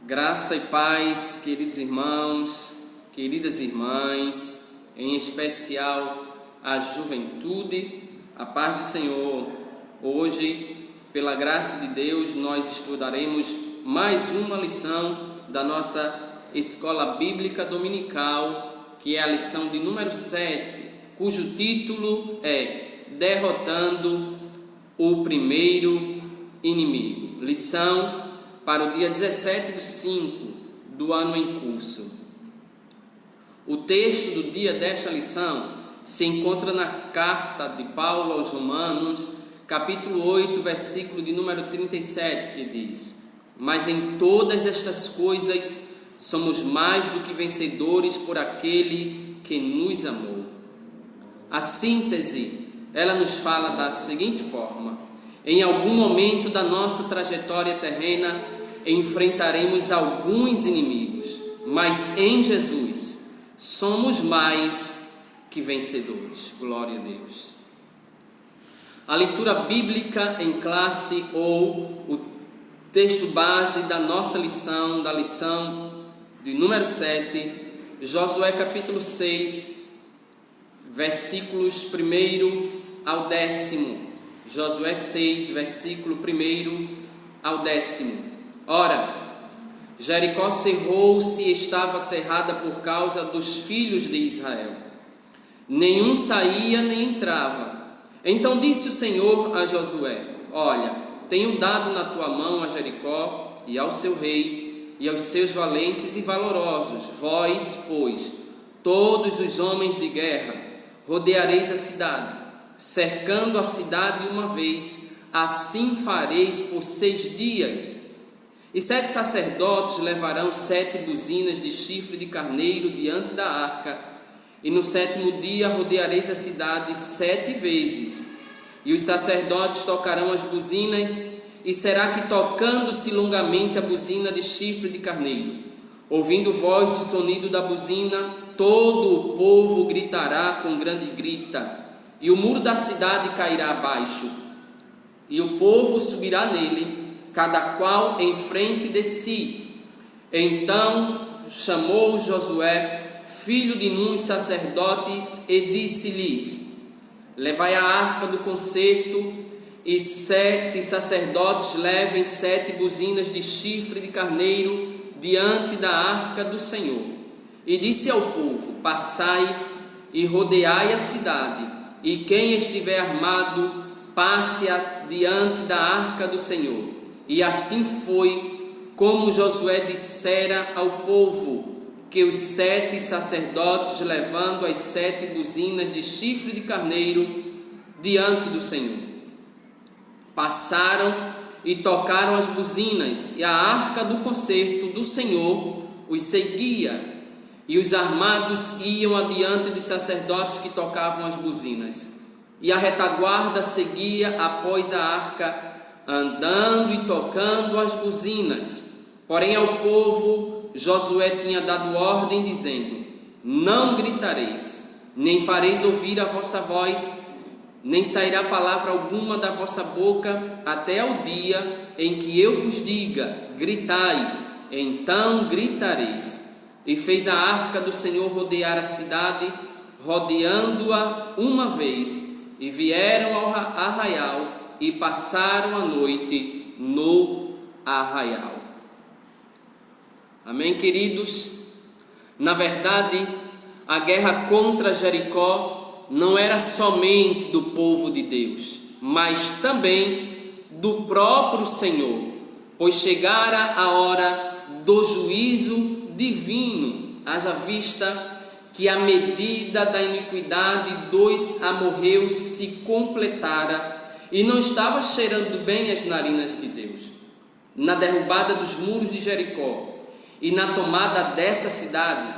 Graça e paz, queridos irmãos, queridas irmãs, em especial a juventude, a paz do Senhor. Hoje, pela graça de Deus, nós estudaremos mais uma lição da nossa Escola Bíblica Dominical, que é a lição de número 7, cujo título é Derrotando o Primeiro Inimigo. Lição para o dia 17/5 do ano em curso. O texto do dia desta lição se encontra na carta de Paulo aos Romanos, capítulo 8, versículo de número 37, que diz: Mas em todas estas coisas somos mais do que vencedores por aquele que nos amou. A síntese, ela nos fala da seguinte forma: em algum momento da nossa trajetória terrena, enfrentaremos alguns inimigos, mas em Jesus somos mais que vencedores. Glória a Deus. A leitura bíblica em classe ou o texto base da nossa lição, da lição de número 7, Josué capítulo 6, versículos 1 ao 10. Josué 6, versículo 1 ao 10. Ora, Jericó cerrou-se e estava cerrada por causa dos filhos de Israel. Nenhum saía nem entrava. Então disse o Senhor a Josué: Olha, tenho dado na tua mão a Jericó e ao seu rei e aos seus valentes e valorosos. Vós, pois, todos os homens de guerra, rodeareis a cidade, cercando a cidade uma vez. Assim fareis por 6 dias. E 7 sacerdotes levarão 7 buzinas de chifre de carneiro diante da arca, e no 7º dia rodeareis a cidade 7 vezes. E os sacerdotes tocarão as buzinas, e será que tocando-se longamente a buzina de chifre de carneiro, ouvindo vós o sonido da buzina, todo o povo gritará com grande grita, e o muro da cidade cairá abaixo, e o povo subirá nele, cada qual em frente de si. Então chamou Josué, filho de Nun, sacerdotes, e disse-lhes: Levai a arca do concerto, e 7 sacerdotes levem 7 buzinas de chifre de carneiro diante da arca do Senhor. E disse ao povo: Passai e rodeai a cidade, e quem estiver armado, passe diante da arca do Senhor. E assim foi como Josué dissera ao povo, que os 7 sacerdotes, levando as 7 buzinas de chifre de carneiro diante do Senhor, passaram e tocaram as buzinas, e a arca do concerto do Senhor os seguia, e os armados iam adiante dos sacerdotes que tocavam as buzinas, e a retaguarda seguia após a arca, andando e tocando as buzinas. Porém ao povo Josué tinha dado ordem, dizendo: Não gritareis, nem fareis ouvir a vossa voz, nem sairá palavra alguma da vossa boca, até ao dia em que eu vos diga: gritai, então gritareis. E fez a arca do Senhor rodear a cidade, rodeando-a uma vez, e vieram ao arraial, e passaram a noite no arraial. Amém, queridos? Na verdade, a guerra contra Jericó não era somente do povo de Deus, mas também do próprio Senhor, pois chegara a hora do juízo divino, haja vista que a medida da iniquidade dos amorreus se completara, e não estava cheirando bem as narinas de Deus. Na derrubada dos muros de Jericó e na tomada dessa cidade,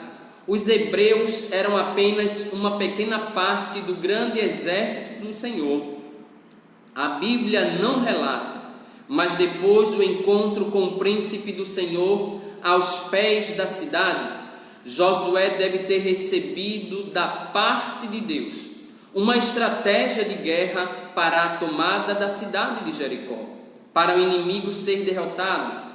os hebreus eram apenas uma pequena parte do grande exército do Senhor. A Bíblia não relata, mas depois do encontro com o príncipe do Senhor aos pés da cidade, Josué deve ter recebido da parte de Deus uma estratégia de guerra para a tomada da cidade de Jericó, para o inimigo ser derrotado.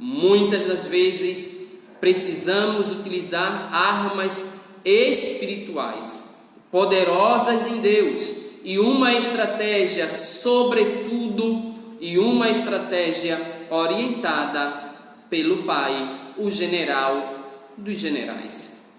Muitas das vezes precisamos utilizar armas espirituais, poderosas em Deus, e uma estratégia, sobretudo, e uma estratégia orientada pelo Pai, o general dos generais.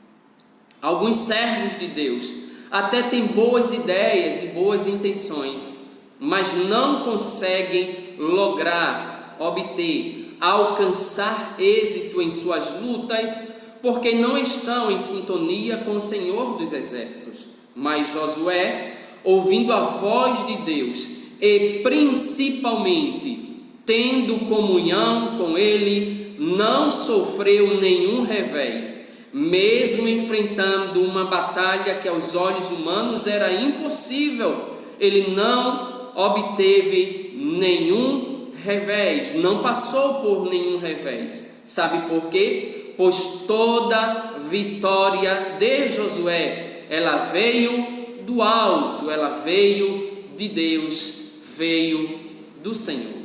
Alguns servos de Deus até têm boas ideias e boas intenções, mas não conseguem lograr, obter, alcançar êxito em suas lutas, porque não estão em sintonia com o Senhor dos Exércitos. Mas Josué, ouvindo a voz de Deus e principalmente tendo comunhão com Ele, não sofreu nenhum revés, mesmo enfrentando uma batalha que aos olhos humanos era impossível. Ele não obteve nenhum revés, não passou por nenhum revés. Sabe por quê? Pois toda vitória de Josué, ela veio do alto, ela veio de Deus, veio do Senhor.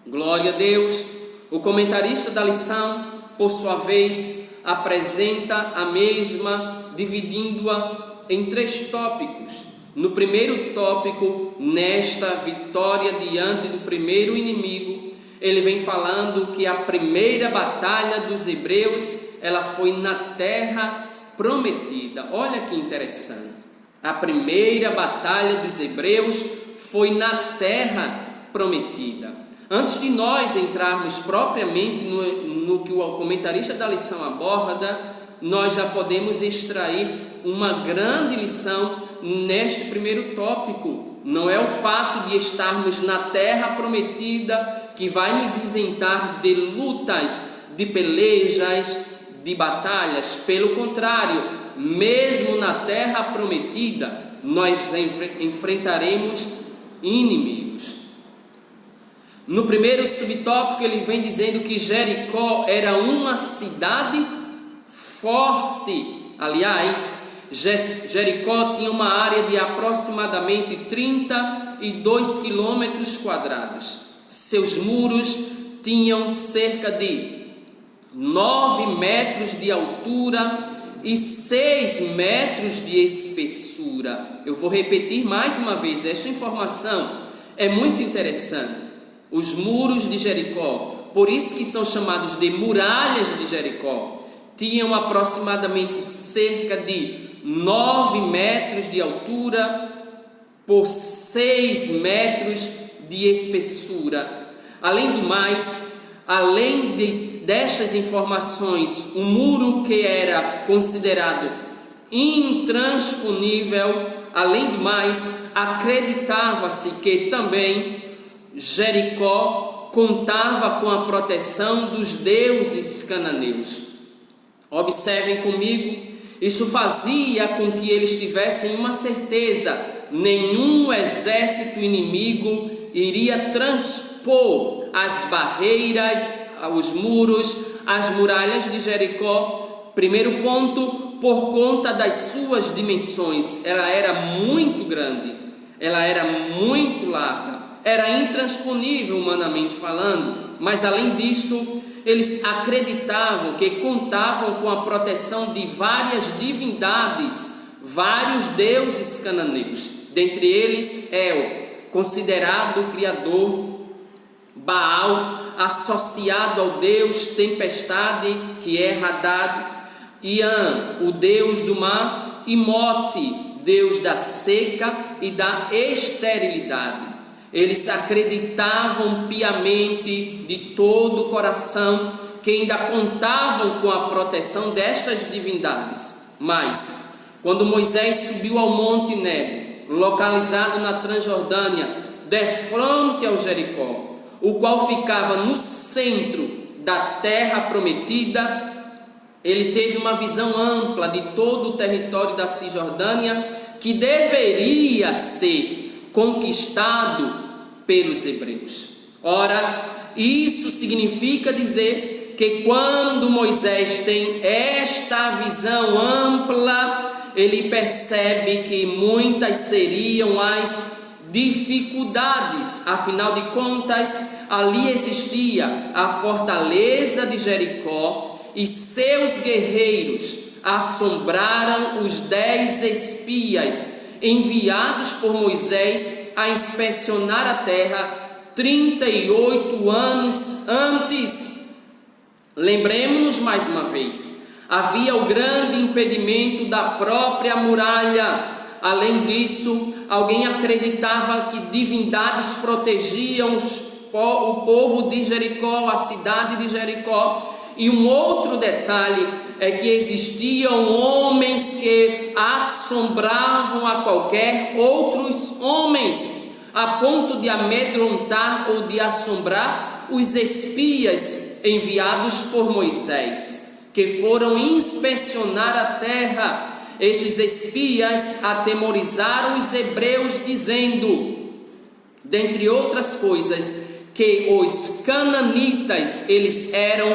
Glória a Deus. O comentarista da lição, por sua vez, apresenta a mesma, dividindo-a em 3 tópicos. No primeiro tópico, nesta vitória diante do primeiro inimigo, ele vem falando que a primeira batalha dos hebreus, ela foi na terra prometida. Olha que interessante. A primeira batalha dos hebreus foi na terra prometida. Antes de nós entrarmos propriamente no que o comentarista da lição aborda, nós já podemos extrair uma grande lição neste primeiro tópico. Não é o fato de estarmos na terra prometida que vai nos isentar de lutas, de pelejas, de batalhas. Pelo contrário, mesmo na terra prometida, nós enfrentaremos inimigos. No primeiro subtópico, ele vem dizendo que Jericó era uma cidade forte. Aliás, Jericó tinha uma área de aproximadamente 32 quilômetros quadrados. Seus muros tinham cerca de 9 metros de altura e 6 metros de espessura. Eu vou repetir mais uma vez, esta informação é muito interessante. Os muros de Jericó, por isso que são chamados de muralhas de Jericó, tinham aproximadamente cerca de 9 metros de altura por 6 metros de espessura. Além do mais, destas informações, o muro que era considerado intransponível, além do mais, acreditava-se que também Jericó contava com a proteção dos deuses cananeus. Observem comigo, isso fazia com que eles tivessem uma certeza: nenhum exército inimigo iria transpor as barreiras, os muros, as muralhas de Jericó. Primeiro ponto, por conta das suas dimensões, ela era muito grande, ela era muito larga, era intransponível humanamente falando, mas além disto, eles acreditavam que contavam com a proteção de várias divindades, vários deuses cananeus, dentre eles El, considerado o criador, Baal, associado ao deus tempestade, que é Hadad, Ian, o deus do mar, e Mote, deus da seca e da esterilidade. Eles acreditavam piamente de todo o coração que ainda contavam com a proteção destas divindades. Mas, quando Moisés subiu ao Monte Nebo, localizado na Transjordânia, defronte ao Jericó, o qual ficava no centro da terra prometida, ele teve uma visão ampla de todo o território da Cisjordânia que deveria ser conquistado pelos hebreus. Ora, isso significa dizer que quando Moisés tem esta visão ampla, ele percebe que muitas seriam as dificuldades. Afinal de contas, ali existia a fortaleza de Jericó e seus guerreiros assombraram os 10 espias enviados por Moisés a inspecionar a terra 38 anos antes. Lembremos-nos mais uma vez, havia o grande impedimento da própria muralha. Além disso, alguém acreditava que divindades protegiam o povo de Jericó, a cidade de Jericó. E um outro detalhe é que existiam homens que assombravam a qualquer outros homens, a ponto de amedrontar ou de assombrar os espias enviados por Moisés, que foram inspecionar a terra. Estes espias atemorizaram os hebreus, dizendo, dentre outras coisas, que os cananitas, eles eram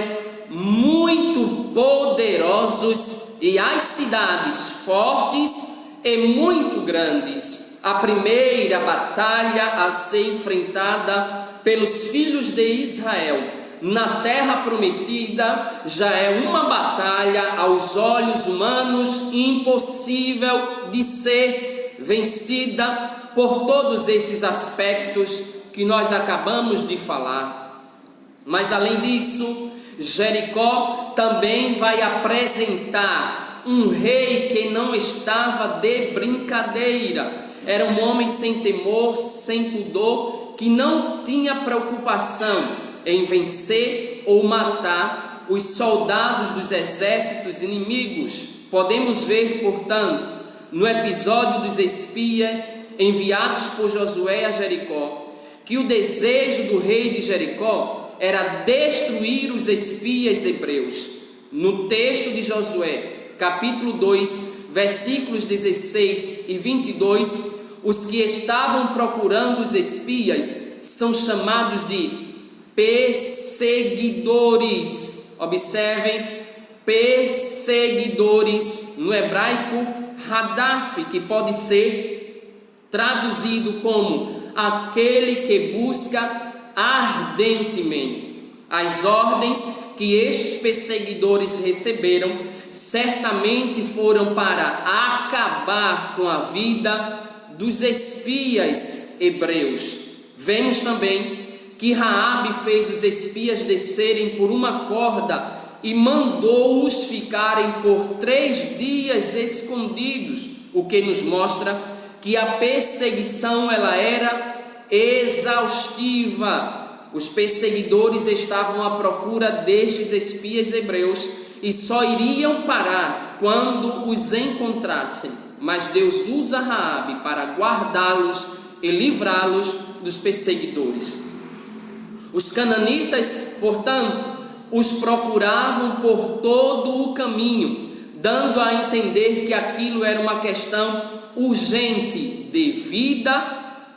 muito poderosos e as cidades fortes e muito grandes. A primeira batalha a ser enfrentada pelos filhos de Israel na terra prometida já é uma batalha aos olhos humanos impossível de ser vencida por todos esses aspectos que nós acabamos de falar. Mas além disso, Jericó também vai apresentar um rei que não estava de brincadeira. Era um homem sem temor, sem pudor, que não tinha preocupação em vencer ou matar os soldados dos exércitos inimigos. Podemos ver, portanto, no episódio dos espias enviados por Josué a Jericó, que o desejo do rei de Jericó era destruir os espias hebreus. No texto de Josué, capítulo 2, versículos 16 e 22, os que estavam procurando os espias são chamados de perseguidores. Observem, perseguidores, no hebraico, Hadaf, que pode ser traduzido como aquele que busca ardentemente. As ordens que estes perseguidores receberam certamente foram para acabar com a vida dos espias hebreus. Vemos também que Raabe fez os espias descerem por uma corda e mandou-os ficarem por 3 dias escondidos, o que nos mostra que a perseguição ela era exaustiva. Os perseguidores estavam à procura destes espias hebreus e só iriam parar quando os encontrassem. Mas Deus usa Raabe para guardá-los e livrá-los dos perseguidores. Os cananitas, portanto, os procuravam por todo o caminho, dando a entender que aquilo era uma questão urgente de vida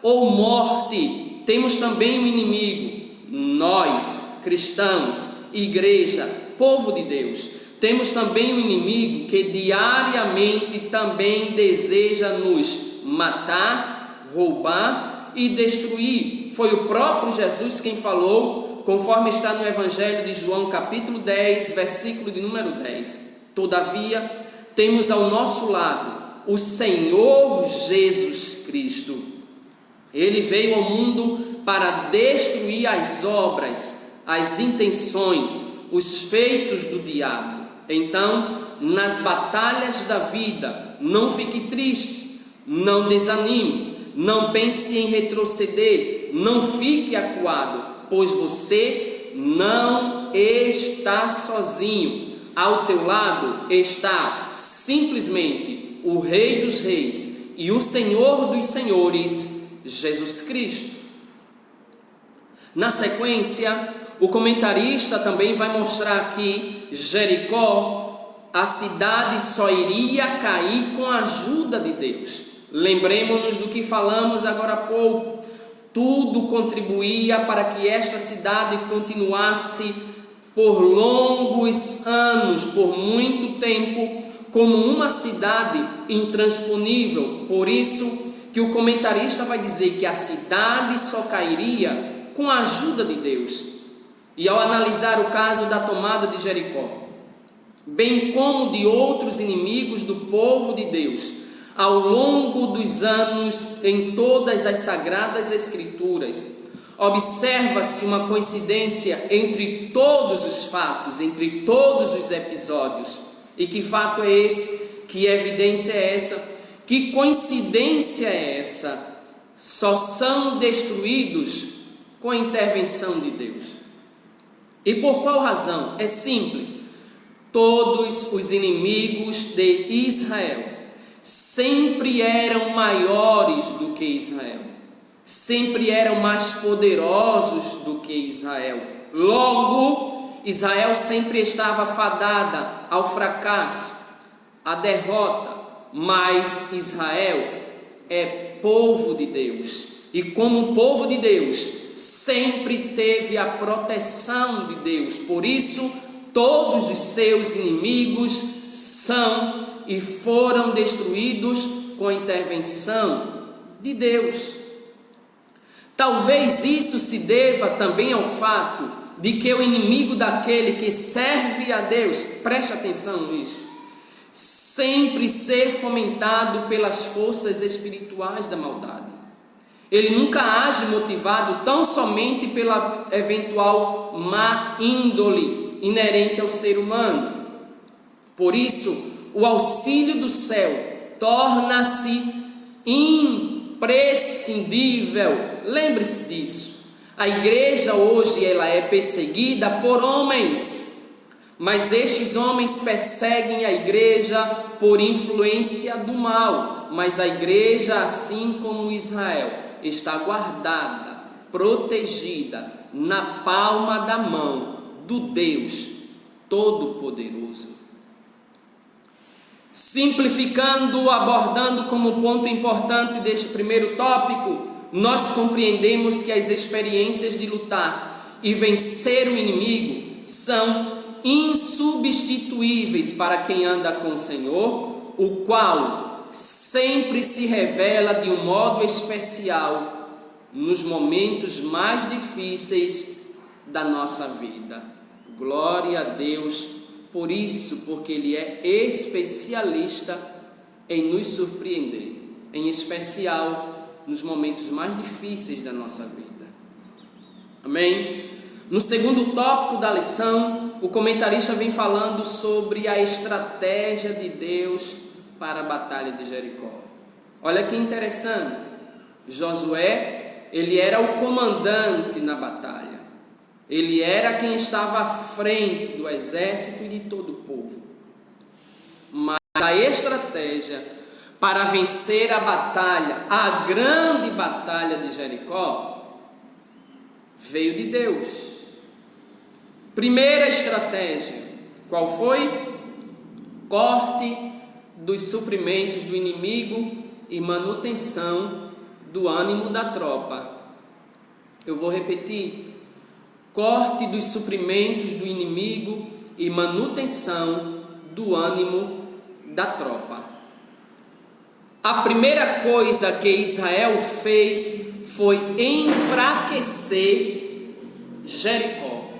ou morte. Temos também um inimigo, nós, cristãos, igreja, povo de Deus. Temos também um inimigo que diariamente também deseja nos matar, roubar e destruir. Foi o próprio Jesus quem falou, conforme está no Evangelho de João, capítulo 10, versículo de número 10. Todavia, temos ao nosso lado o Senhor Jesus Cristo. Ele veio ao mundo para destruir as obras, as intenções, os feitos do diabo. Então, nas batalhas da vida, não fique triste, não desanime, não pense em retroceder, não fique acuado, pois você não está sozinho. Ao teu lado está simplesmente o Rei dos Reis e o Senhor dos Senhores, Jesus Cristo. Na sequência, o comentarista também vai mostrar que Jericó, a cidade só iria cair com a ajuda de Deus. Lembremos-nos do que falamos agora há pouco. Tudo contribuía para que esta cidade continuasse por longos anos, por muito tempo, como uma cidade intransponível. Por isso que o comentarista vai dizer que a cidade só cairia com a ajuda de Deus. E ao analisar o caso da tomada de Jericó, bem como de outros inimigos do povo de Deus, ao longo dos anos em todas as sagradas escrituras, observa-se uma coincidência entre todos os fatos, entre todos os episódios. E que fato é esse? Que evidência é essa? Que coincidência é essa? Só são destruídos com a intervenção de Deus. E por qual razão? É simples. Todos os inimigos de Israel sempre eram maiores do que Israel, sempre eram mais poderosos do que Israel. Logo, Israel sempre estava fadada ao fracasso, à derrota, mas Israel é povo de Deus, e como povo de Deus, sempre teve a proteção de Deus. Por isso, todos os seus inimigos são e foram destruídos com a intervenção de Deus. Talvez isso se deva também ao fato de que o inimigo daquele que serve a Deus, preste atenção nisso, sempre ser fomentado pelas forças espirituais da maldade. Ele nunca age motivado tão somente pela eventual má índole inerente ao ser humano. Por isso, o auxílio do céu torna-se imprescindível. Lembre-se disso. A igreja hoje ela é perseguida por homens, mas estes homens perseguem a igreja por influência do mal. Mas a igreja, assim como Israel, está guardada, protegida na palma da mão do Deus Todo-Poderoso. Simplificando, abordando como ponto importante deste primeiro tópico, nós compreendemos que as experiências de lutar e vencer o inimigo são insubstituíveis para quem anda com o Senhor, o qual sempre se revela de um modo especial nos momentos mais difíceis da nossa vida. Glória a Deus por isso, porque Ele é especialista em nos surpreender, em especial nos momentos mais difíceis da nossa vida. Amém? No segundo tópico da lição, o comentarista vem falando sobre a estratégia de Deus para a batalha de Jericó. Olha que interessante, Josué, ele era o comandante na batalha. Ele era quem estava à frente do exército e de todo o povo. Mas a estratégia para vencer a batalha, a grande batalha de Jericó, veio de Deus. Primeira estratégia, qual foi? Corte dos suprimentos do inimigo e manutenção do ânimo da tropa. Eu vou repetir. Corte dos suprimentos do inimigo e manutenção do ânimo da tropa. A primeira coisa que Israel fez foi enfraquecer Jericó.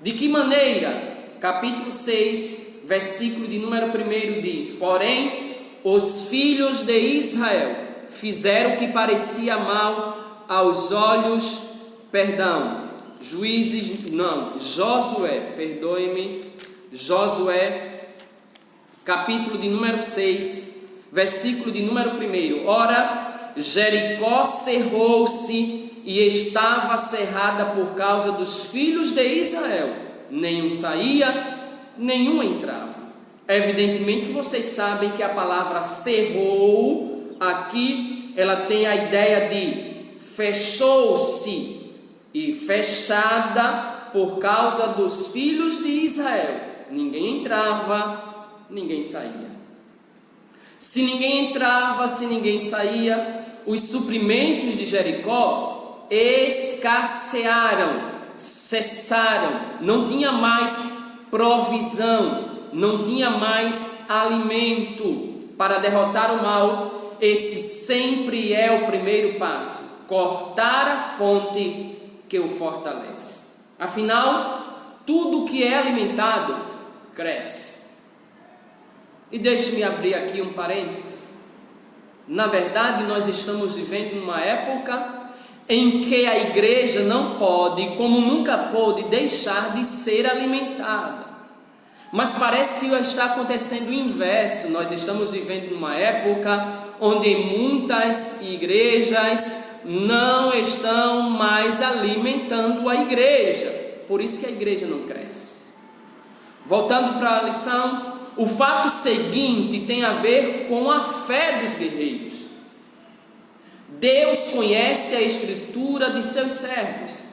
De que maneira? Capítulo 6, versículo de número 1 diz: porém, os filhos de Israel fizeram o que parecia mal aos olhos, Josué, capítulo de número 6, versículo de número 1. Ora, Jericó cerrou-se e estava cerrada por causa dos filhos de Israel. Nenhum saía, nenhum entrava. Evidentemente que vocês sabem que a palavra cerrou, aqui, ela tem a ideia de fechou-se. E fechada por causa dos filhos de Israel. Ninguém entrava, ninguém saía. Se ninguém entrava, se ninguém saía, os suprimentos de Jericó escassearam, cessaram. Não tinha mais provisão, não tinha mais alimento. Para derrotar o mal, esse sempre é o primeiro passo: cortar a fonte que o fortalece. Afinal, tudo que é alimentado cresce. E deixe-me abrir aqui um parênteses. Na verdade, nós estamos vivendo numa época em que a igreja não pode, como nunca pôde, deixar de ser alimentada. Mas parece que está acontecendo o inverso. Nós estamos vivendo numa época onde muitas igrejas não estão mais alimentando a igreja. Por isso que a igreja não cresce. Voltando para a lição, o fato seguinte tem a ver com a fé dos guerreiros. Deus conhece a estrutura de seus servos,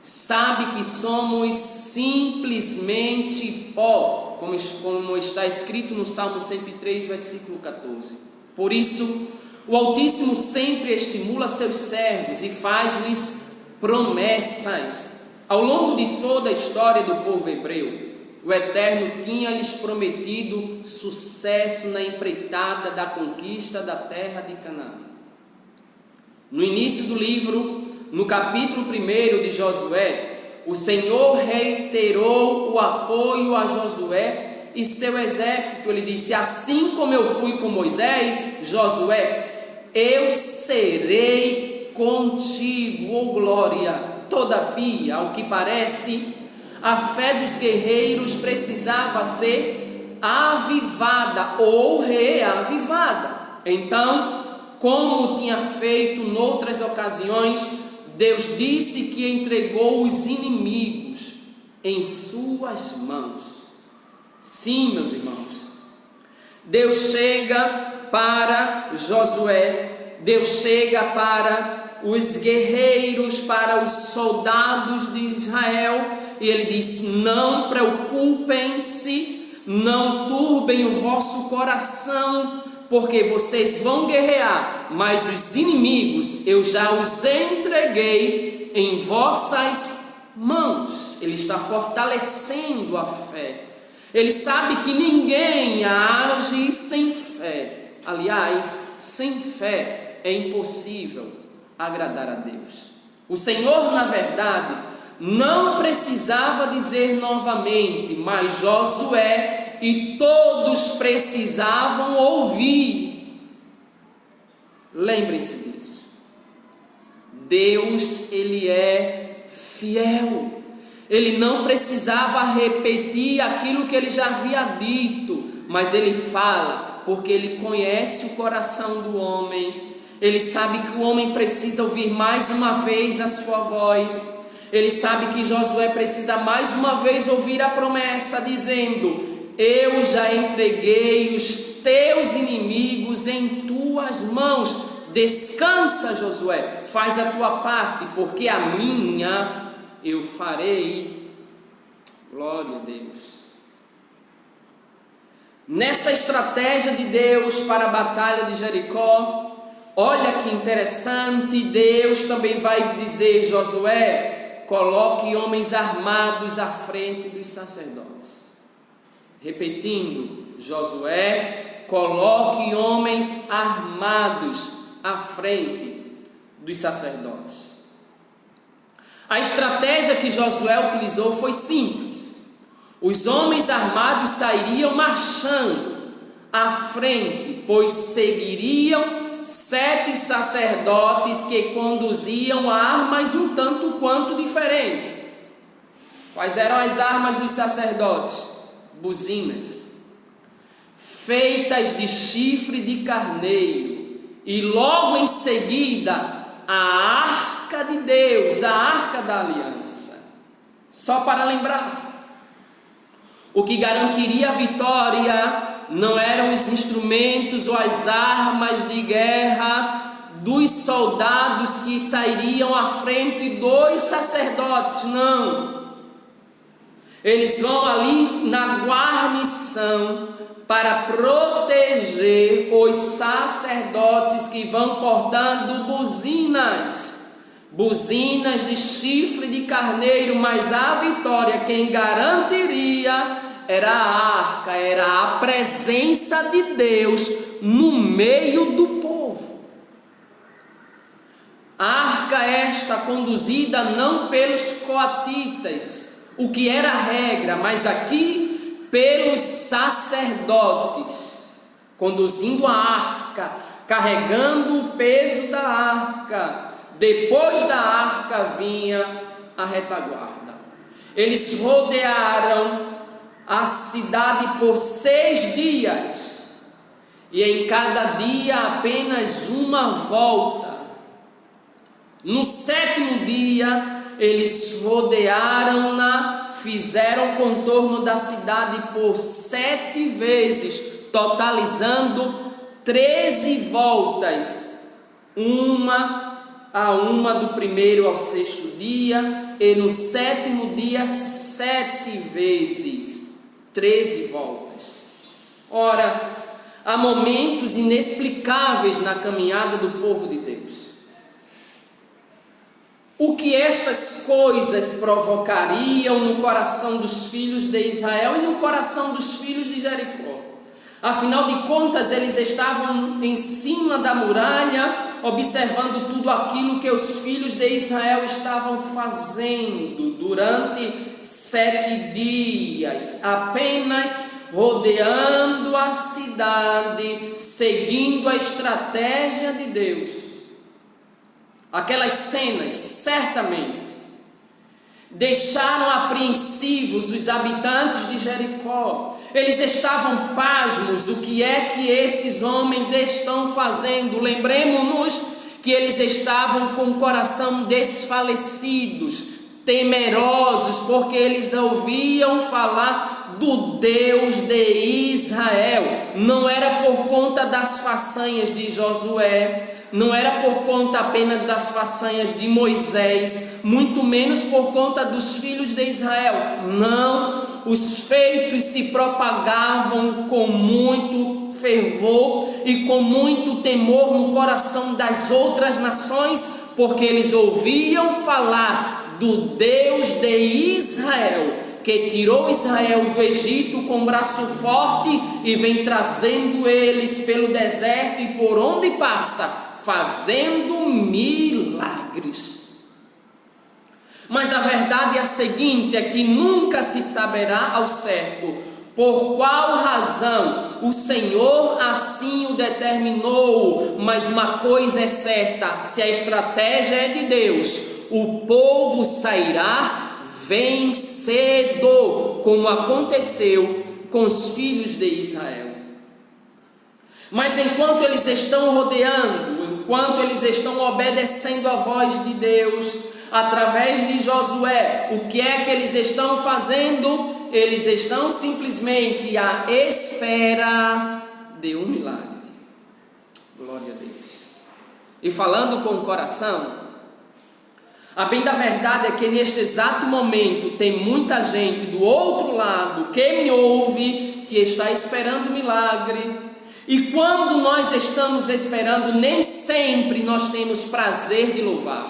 sabe que somos simplesmente pó, como está escrito no Salmo 103, versículo 14. Por isso, o Altíssimo sempre estimula seus servos e faz-lhes promessas. Ao longo de toda a história do povo hebreu, o Eterno tinha-lhes prometido sucesso na empreitada da conquista da terra de Canaã. No início do livro, no capítulo 1 de Josué, o Senhor reiterou o apoio a Josué e seu exército. Ele disse: assim como eu fui com Moisés, Josué, eu serei contigo, ó glória. Todavia, ao que parece, a fé dos guerreiros precisava ser avivada ou reavivada. Então, como tinha feito noutras ocasiões, Deus disse que entregou os inimigos em suas mãos. Sim, meus irmãos, Deus chega para Josué, Deus chega para os guerreiros, para os soldados de Israel, e ele diz: não preocupem-se, não turbem o vosso coração, porque vocês vão guerrear, mas os inimigos eu já os entreguei em vossas mãos. Ele está fortalecendo a fé. Ele sabe que ninguém age sem fé. Aliás, sem fé é impossível agradar a Deus. O Senhor, na verdade, não precisava dizer novamente, mas Josué e todos precisavam ouvir. Lembrem-se disso. Deus, Ele é fiel. Ele não precisava repetir aquilo que Ele já havia dito, mas Ele fala, porque Ele conhece o coração do homem. Ele sabe que o homem precisa ouvir mais uma vez a sua voz. Ele sabe que Josué precisa mais uma vez ouvir a promessa, dizendo: eu já entreguei os teus inimigos em tuas mãos. Descansa, Josué, faz a tua parte, porque a minha eu farei. Glória a Deus. Nessa estratégia de Deus para a batalha de Jericó, olha que interessante, Deus também vai dizer: Josué, coloque homens armados à frente dos sacerdotes. Repetindo, Josué, coloque homens armados à frente dos sacerdotes. A estratégia que Josué utilizou foi simples. Os homens armados sairiam marchando à frente, pois seguiriam 7 sacerdotes que conduziam armas um tanto quanto diferentes. Quais eram as armas dos sacerdotes? Buzinas, feitas de chifre de carneiro, e logo em seguida a arca de Deus, a arca da aliança. Só para lembrar, o que garantiria a vitória não eram os instrumentos ou as armas de guerra dos soldados que sairiam à frente dos sacerdotes, não. Eles vão ali na guarnição para proteger os sacerdotes que vão portando buzinas de chifre de carneiro, mas a vitória quem garantiria era a arca, era a presença de Deus no meio do povo. festa conduzida não pelos coatitas, o que era a regra, mas aqui pelos sacerdotes, conduzindo a arca, carregando o peso da arca. Depois da arca vinha a retaguarda. Eles rodearam a cidade por 6 dias, e em cada dia apenas uma volta. No 7º dia, eles rodearam-na, fizeram o contorno da cidade por 7 vezes, totalizando 13 voltas, uma do primeiro ao 6º dia, e no 7º dia 7 vezes, 13 voltas. Ora, há momentos inexplicáveis na caminhada do povo de Deus. O que estas coisas provocariam no coração dos filhos de Israel e no coração dos filhos de Jericó? Afinal de contas, eles estavam em cima da muralha, observando tudo aquilo que os filhos de Israel estavam fazendo durante 7 dias, apenas rodeando a cidade, seguindo a estratégia de Deus. Aquelas cenas certamente deixaram apreensivos os habitantes de Jericó. Eles estavam pasmos. O que é que esses homens estão fazendo? Lembremos-nos que eles estavam com o coração desfalecidos, temerosos, porque eles ouviam falar do Deus de Israel. Não era por conta das façanhas de Josué, não era por conta apenas das façanhas de Moisés, muito menos por conta dos filhos de Israel. Não, os feitos se propagavam com muito fervor e com muito temor no coração das outras nações, porque eles ouviam falar do Deus de Israel, que tirou Israel do Egito com braço forte e vem trazendo eles pelo deserto e por onde passa, fazendo milagres. Mas a verdade é a seguinte, é que nunca se saberá ao certo por qual razão o Senhor assim o determinou. Mas uma coisa é certa, se a estratégia é de Deus, o povo sairá vencedor, como aconteceu com os filhos de Israel. Mas enquanto eles estão rodeando, enquanto eles estão obedecendo a voz de Deus, através de Josué, o que é que eles estão fazendo? Eles estão simplesmente à espera de um milagre. Glória a Deus. E falando com o coração, a bem da verdade é que neste exato momento tem muita gente do outro lado que me ouve, que está esperando milagre. E quando nós estamos esperando, nem sempre nós temos prazer de louvar.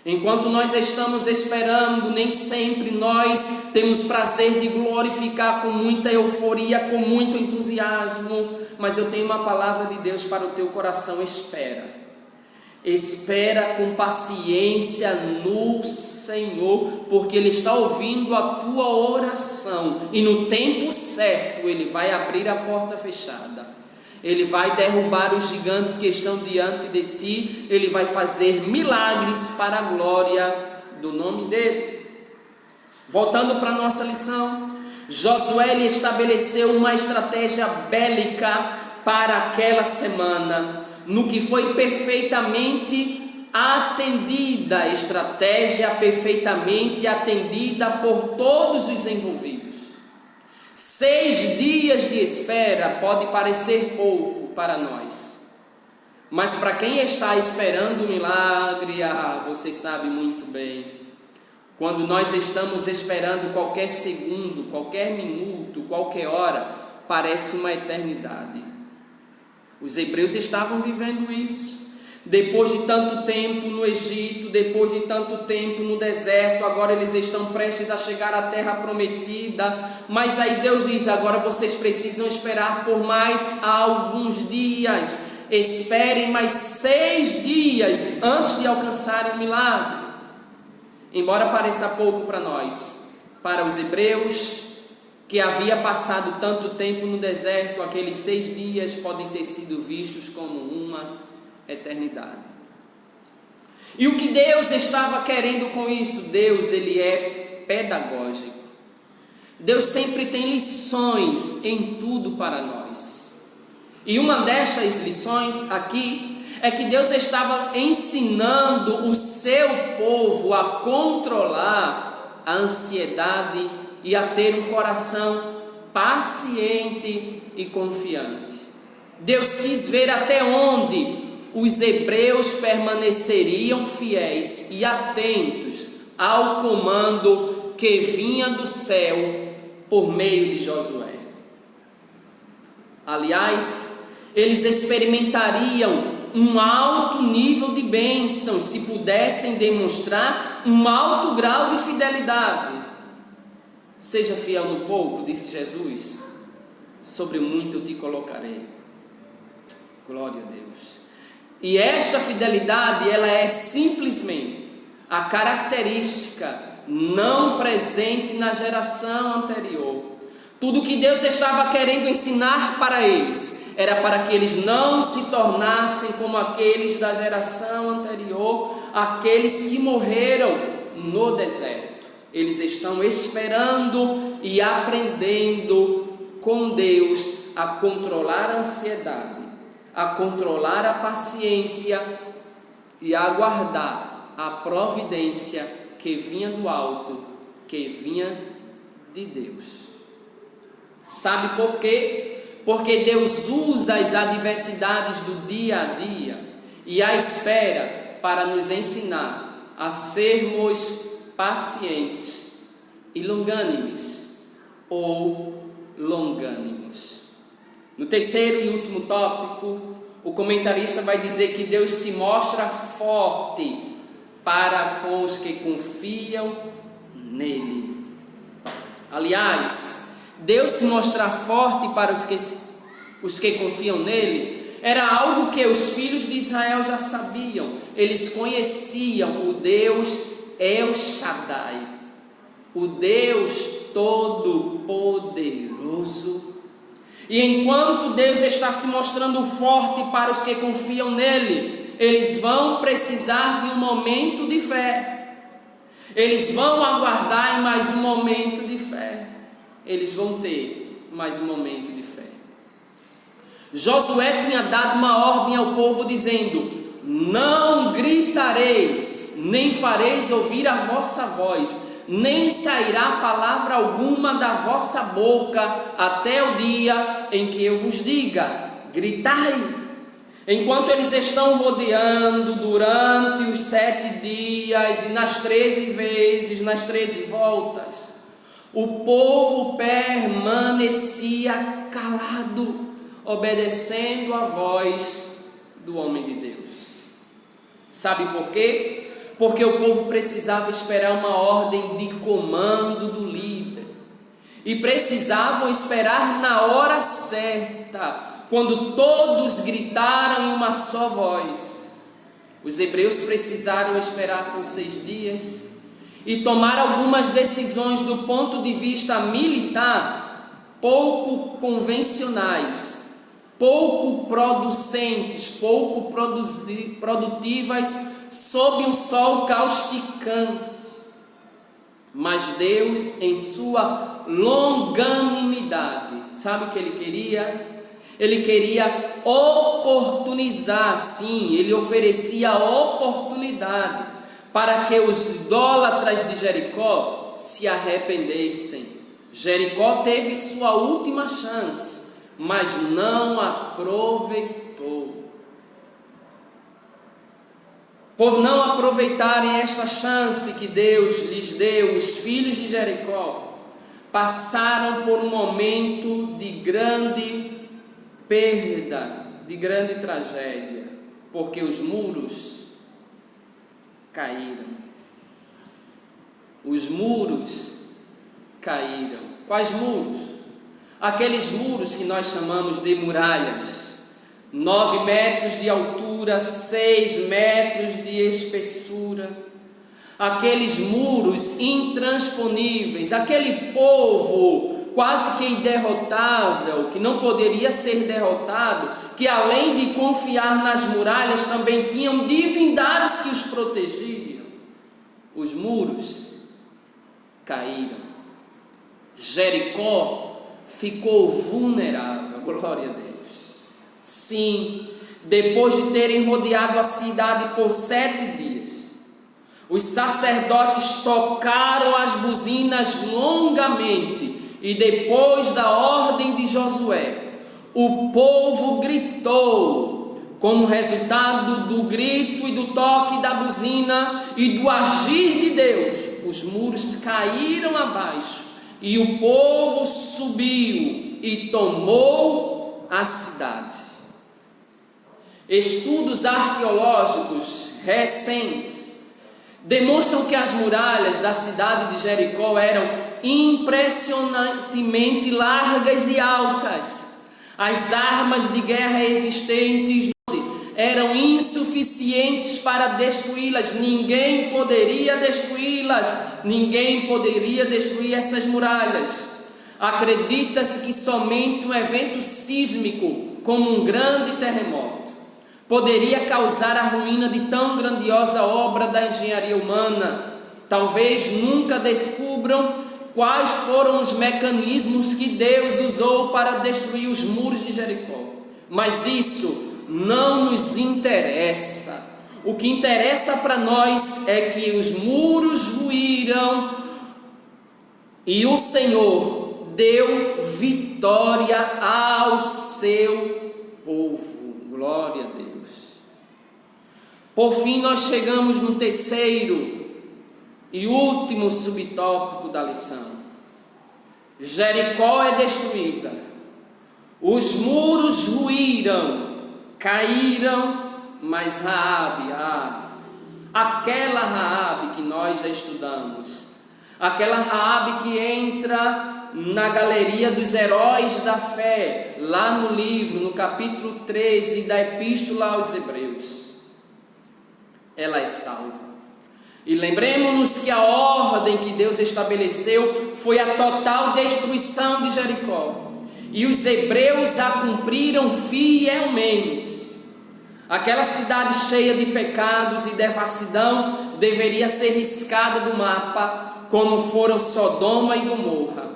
Enquanto nós estamos esperando, nem sempre nós temos prazer de glorificar com muita euforia, com muito entusiasmo. Mas eu tenho uma palavra de Deus para o teu coração: espera. Espera com paciência no Senhor, porque Ele está ouvindo a tua oração, e no tempo certo Ele vai abrir a porta fechada, Ele vai derrubar os gigantes que estão diante de ti, Ele vai fazer milagres para a glória do nome dEle. Voltando para a nossa lição, Josué lhe estabeleceu uma estratégia bélica para aquela semana, no que foi perfeitamente atendida, estratégia perfeitamente atendida por todos os envolvidos. 6 dias de espera pode parecer pouco para nós, mas para quem está esperando um milagre, você sabe muito bem, quando nós estamos esperando qualquer segundo, qualquer minuto, qualquer hora, parece uma eternidade. Os hebreus estavam vivendo isso. Depois de tanto tempo no Egito, depois de tanto tempo no deserto, agora eles estão prestes a chegar à terra prometida. Mas aí Deus diz: agora vocês precisam esperar por mais alguns dias. esperem mais 6 dias antes de alcançarem o milagre. Embora pareça pouco para nós, para os hebreus, que havia passado tanto tempo no deserto, aqueles 6 dias podem ter sido vistos como uma eternidade. E o que Deus estava querendo com isso? Deus, ele é pedagógico. Deus sempre tem lições em tudo para nós. E uma destas lições aqui é que Deus estava ensinando o seu povo a controlar a ansiedade e a ter um coração paciente e confiante. Deus quis ver até onde os hebreus permaneceriam fiéis e atentos ao comando que vinha do céu por meio de Josué. Aliás, eles experimentariam um alto nível de bênção se pudessem demonstrar um alto grau de fidelidade. Seja fiel no pouco, disse Jesus, sobre muito eu te colocarei. Glória a Deus. E esta fidelidade, ela é simplesmente a característica não presente na geração anterior. Tudo que Deus estava querendo ensinar para eles era para que eles não se tornassem como aqueles da geração anterior, aqueles que morreram no deserto. Eles estão esperando e aprendendo com Deus a controlar a ansiedade, a controlar a paciência e a aguardar a providência que vinha do alto, que vinha de Deus. Sabe por quê? Porque Deus usa as adversidades do dia a dia e a espera para nos ensinar a sermos pacientes e longânimos ou longânimos. No terceiro e último tópico, o comentarista vai dizer que Deus se mostra forte para com os que confiam nele. Aliás, Deus se mostrar forte para os que confiam nele era algo que os filhos de Israel já sabiam. Eles conheciam o Deus El Shaddai, o Deus Todo-Poderoso. E enquanto Deus está se mostrando forte para os que confiam nele, eles vão precisar de um momento de fé. Eles vão aguardar em mais um momento de fé. Eles vão ter mais um momento de fé. Josué tinha dado uma ordem ao povo dizendo: não gritareis, nem fareis ouvir a vossa voz, nem sairá palavra alguma da vossa boca até o dia em que eu vos diga: gritai. Enquanto eles estão rodeando durante os 7 dias e nas 13 vezes, nas 13 voltas, o povo permanecia calado, obedecendo a voz do homem de Deus. Sabe por quê? Porque o povo precisava esperar uma ordem de comando do líder. E precisavam esperar na hora certa, quando todos gritaram em uma só voz. Os hebreus precisaram esperar por 6 dias e tomar algumas decisões do ponto de vista militar pouco convencionais, pouco producentes, pouco produtivas sob um sol causticante. Mas Deus, em sua longanimidade, sabe o que Ele queria? Ele queria oportunizar, sim, Ele oferecia oportunidade para que os idólatras de Jericó se arrependessem. Jericó teve sua última chance, mas não aproveitou. Por não aproveitarem esta chance que Deus lhes deu, os filhos de Jericó passaram por um momento de grande perda, de grande tragédia, porque os muros caíram. Os muros caíram. Quais muros? Aqueles muros que nós chamamos de muralhas. 9 metros de altura, 6 metros de espessura. Aqueles muros intransponíveis, aquele povo quase que inderrotável, que não poderia ser derrotado, que além de confiar nas muralhas, também tinham divindades que os protegiam. Os muros caíram. Jericó ficou vulnerável. Glória a Deus. Sim, depois de terem rodeado a cidade por 7 dias, os sacerdotes tocaram as buzinas longamente, e depois da ordem de Josué, o povo gritou. Como resultado do grito e do toque da buzina e do agir de Deus, os muros caíram abaixo e o povo subiu e tomou a cidade. Estudos arqueológicos recentes demonstram que as muralhas da cidade de Jericó eram impressionantemente largas e altas. As armas de guerra existentes eram insuficientes para destruí-las. Ninguém poderia destruí-las. Ninguém poderia destruir essas muralhas. Acredita-se que somente um evento sísmico, como um grande terremoto, poderia causar a ruína de tão grandiosa obra da engenharia humana. Talvez nunca descubram quais foram os mecanismos que Deus usou para destruir os muros de Jericó. Mas isso não nos interessa. O que interessa para nós é que os muros ruíram e o Senhor deu vitória ao seu povo. Glória a Deus. Por fim, nós chegamos no terceiro e último subtópico da lição. Jericó é destruída. Os muros ruíram, caíram, mas Raabe, aquela Raabe que nós já estudamos, aquela Raabe que entra na galeria dos heróis da fé, lá no livro, no capítulo 13 da Epístola aos Hebreus, ela é salva. E lembremos-nos que a ordem que Deus estabeleceu foi a total destruição de Jericó, e os hebreus a cumpriram fielmente. Aquela cidade cheia de pecados e devassidão deveria ser riscada do mapa, como foram Sodoma e Gomorra,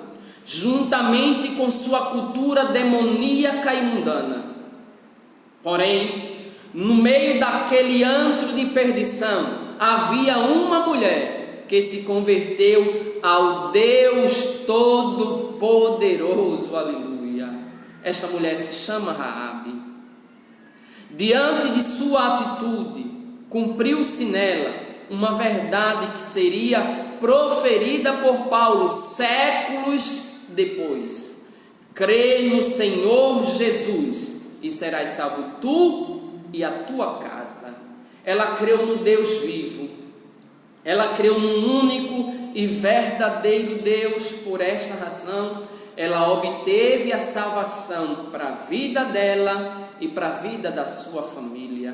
juntamente com sua cultura demoníaca e mundana. Porém, no meio daquele antro de perdição, havia uma mulher que se converteu ao Deus Todo-Poderoso, aleluia. Esta mulher se chama Raabe. Diante de sua atitude, cumpriu-se nela uma verdade que seria proferida por Paulo séculos depois: crê no Senhor Jesus e serás salvo tu e a tua casa. Ela creu no Deus vivo, ela creu num único e verdadeiro Deus. Por esta razão, ela obteve a salvação para a vida dela e para a vida da sua família.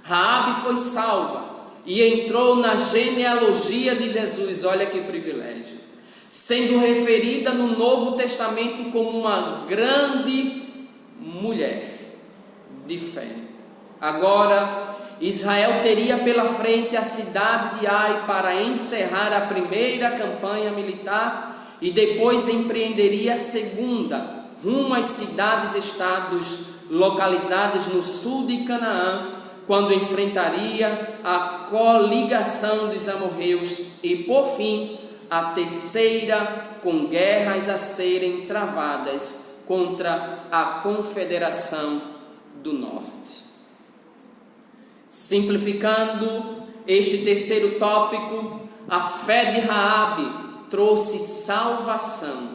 Raabe foi salva e entrou na genealogia de Jesus. Olha que privilégio, sendo referida no Novo Testamento como uma grande mulher de fé. Agora, Israel teria pela frente a cidade de Ai para encerrar a primeira campanha militar e depois empreenderia a segunda, rumo às cidades-estados localizadas no sul de Canaã, quando enfrentaria a coligação dos amorreus e, por fim, a terceira, com guerras a serem travadas contra a Confederação do Norte. Simplificando este terceiro tópico, a fé de Raabe trouxe salvação,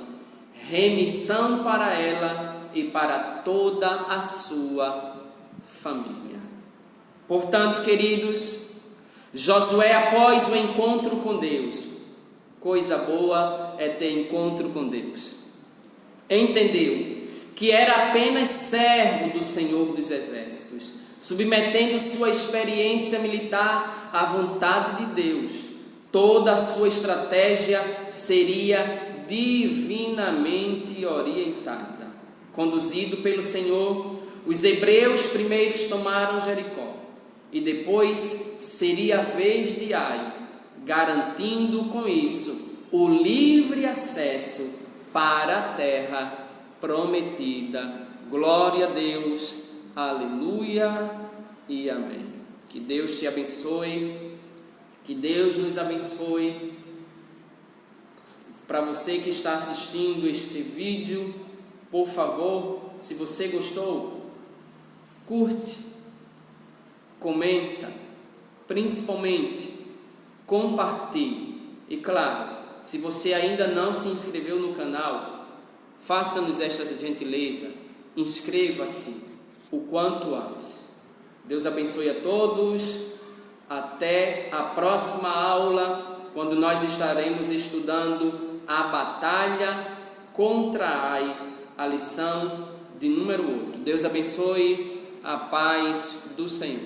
remissão para ela e para toda a sua família. Portanto, queridos, Josué, após o encontro com Deus, coisa boa é ter encontro com Deus, entendeu que era apenas servo do Senhor dos Exércitos, submetendo sua experiência militar à vontade de Deus, toda a sua estratégia seria divinamente orientada. Conduzido pelo Senhor, os hebreus primeiros tomaram Jericó, e depois seria a vez de Ai, garantindo com isso o livre acesso para a terra prometida. Glória a Deus, aleluia e amém. Que Deus te abençoe, que Deus nos abençoe. Para você que está assistindo este vídeo, por favor, se você gostou, curte, comenta, principalmente compartilhe. E claro, se você ainda não se inscreveu no canal, faça-nos esta gentileza, inscreva-se o quanto antes. Deus abençoe a todos, até a próxima aula, quando nós estaremos estudando a batalha contra Ai, a lição de número 8. Deus abençoe, a paz do Senhor.